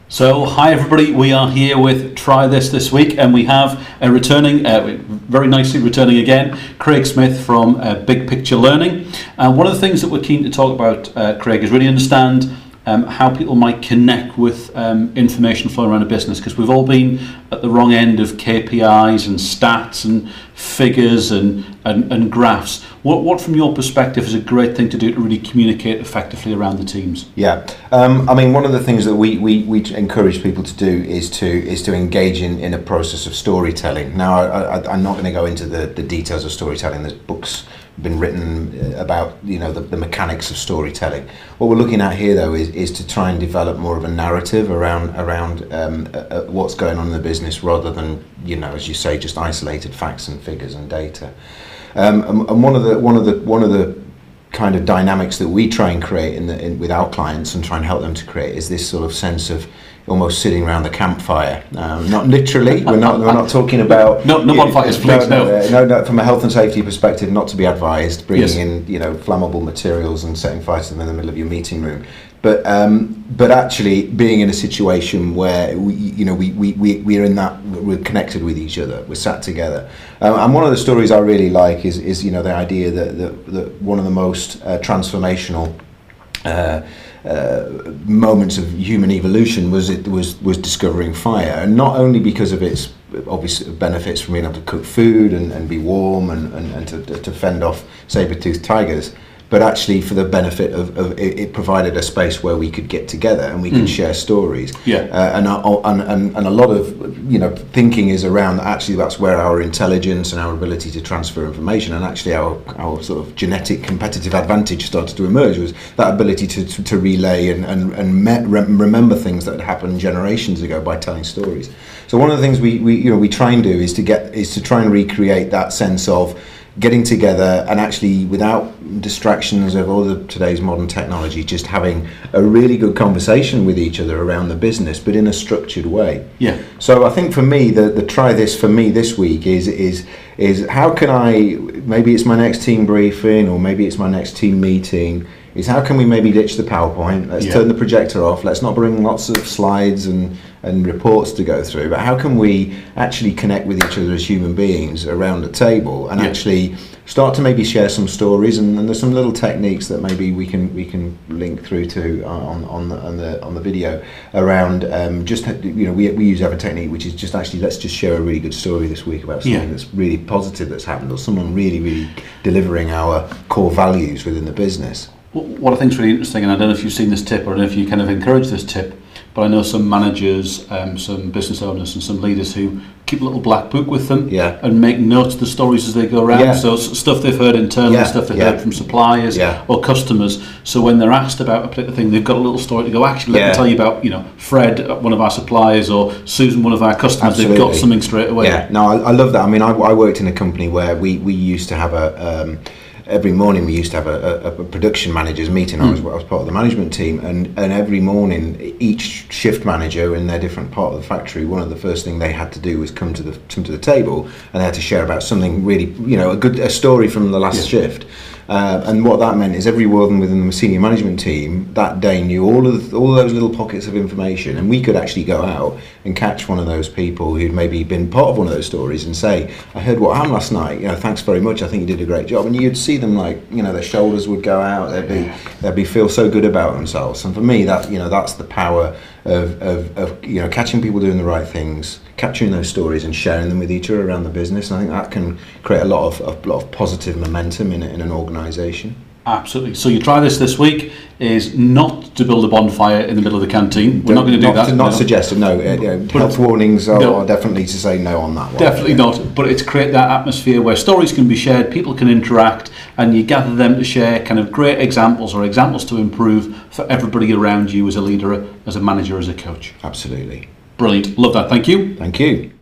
So, hi everybody, we are here with Try This week, and we have a returning, very nicely returning again, Craig Smith from BigPicture Learning. And one of the things that we're keen to talk about, Craig, is really understand how people might connect with information flowing around a business, because we've all been at the wrong end of KPIs and stats and figures and graphs. What from your perspective is a great thing to do to really communicate effectively around the teams? Yeah, I mean, one of the things that we encourage people to do is to engage in a process of storytelling. Now, I'm not going to go into the details of storytelling. There's books been written about the mechanics of storytelling. What we're looking at here, though, is to try and develop more of a narrative around what's going on in the business, rather than as you say, just isolated facts and figures and data. And one of the kind of dynamics that we try and create with our clients and try and help them to create is this sort of sense of almost sitting around the campfire. Not literally. We're not talking about no bonfires, please. No. From a health and safety perspective, not to be advised. Bringing in flammable materials and setting fire to them in the middle of your meeting room. But actually being in a situation where we're in that, we're connected with each other, we're sat together. And one of the stories I really like is the idea that one of the most transformational moments of human evolution was discovering fire, and not only because of its obvious benefits from being able to cook food and be warm and to fend off saber-toothed tigers, but actually for the benefit of it provided a space where we could get together and we could share stories. And a lot of thinking is around actually that's where our intelligence and our ability to transfer information and actually our sort of genetic competitive advantage started to emerge, was that ability to relay and remember things that had happened generations ago by telling stories. So one of the things we try and do is to try and recreate that sense of getting together and actually, without distractions of all today's modern technology, just having a really good conversation with each other around the business, but in a structured way. Yeah. So I think for me, the try this for me this week is how can I, maybe it's my next team briefing or maybe it's my next team meeting, is how can we maybe ditch the PowerPoint, let's turn the projector off, let's not bring lots of slides and reports to go through, but how can we actually connect with each other as human beings around a table and actually start to maybe share some stories, and there's some little techniques that maybe we can link through to on the video around we use a technique which is just actually, let's just share a really good story this week about something that's really positive that's happened, or someone really delivering our core values within the business. What I think is really interesting, and I don't know if you've seen this tip or I don't know if you kind of encourage this tip, but I know some managers, some business owners and some leaders who keep a little black book with them and make notes of the stories as they go around. So stuff they've heard internally, stuff they've heard from suppliers or customers. So when they're asked about a particular thing, they've got a little story to go, actually, let me tell you about, Fred, one of our suppliers, or Susan, one of our customers. Absolutely. They've got something straight away. Yeah, no, I love that. I mean, I worked in a company where we used to have every morning we used to have a production managers meeting. I was part of the management team, and every morning each shift manager in their different part of the factory, one of the first thing they had to do was come to the table, and they had to share about something really, a story from the last shift. And what that meant is everyone within the senior management team that day knew all those little pockets of information, and we could actually go out and catch one of those people who'd maybe been part of one of those stories and say, I heard what happened last night, thanks very much, I think you did a great job. And you'd see them their shoulders would go out, they'd feel so good about themselves. And for me, that's the power of catching people doing the right things, capturing those stories and sharing them with each other around the business. And I think that can create a lot of positive momentum in an organisation. Absolutely. So you try this week is not to build a bonfire in the middle of the canteen. We're not going to do that. Not suggested, no. Health warnings are definitely to say no on that one. Definitely not. But it's create that atmosphere where stories can be shared, people can interact, and you gather them to share kind of great examples or examples to improve for everybody around you as a leader, as a manager, as a coach. Absolutely. Brilliant. Love that. Thank you. Thank you.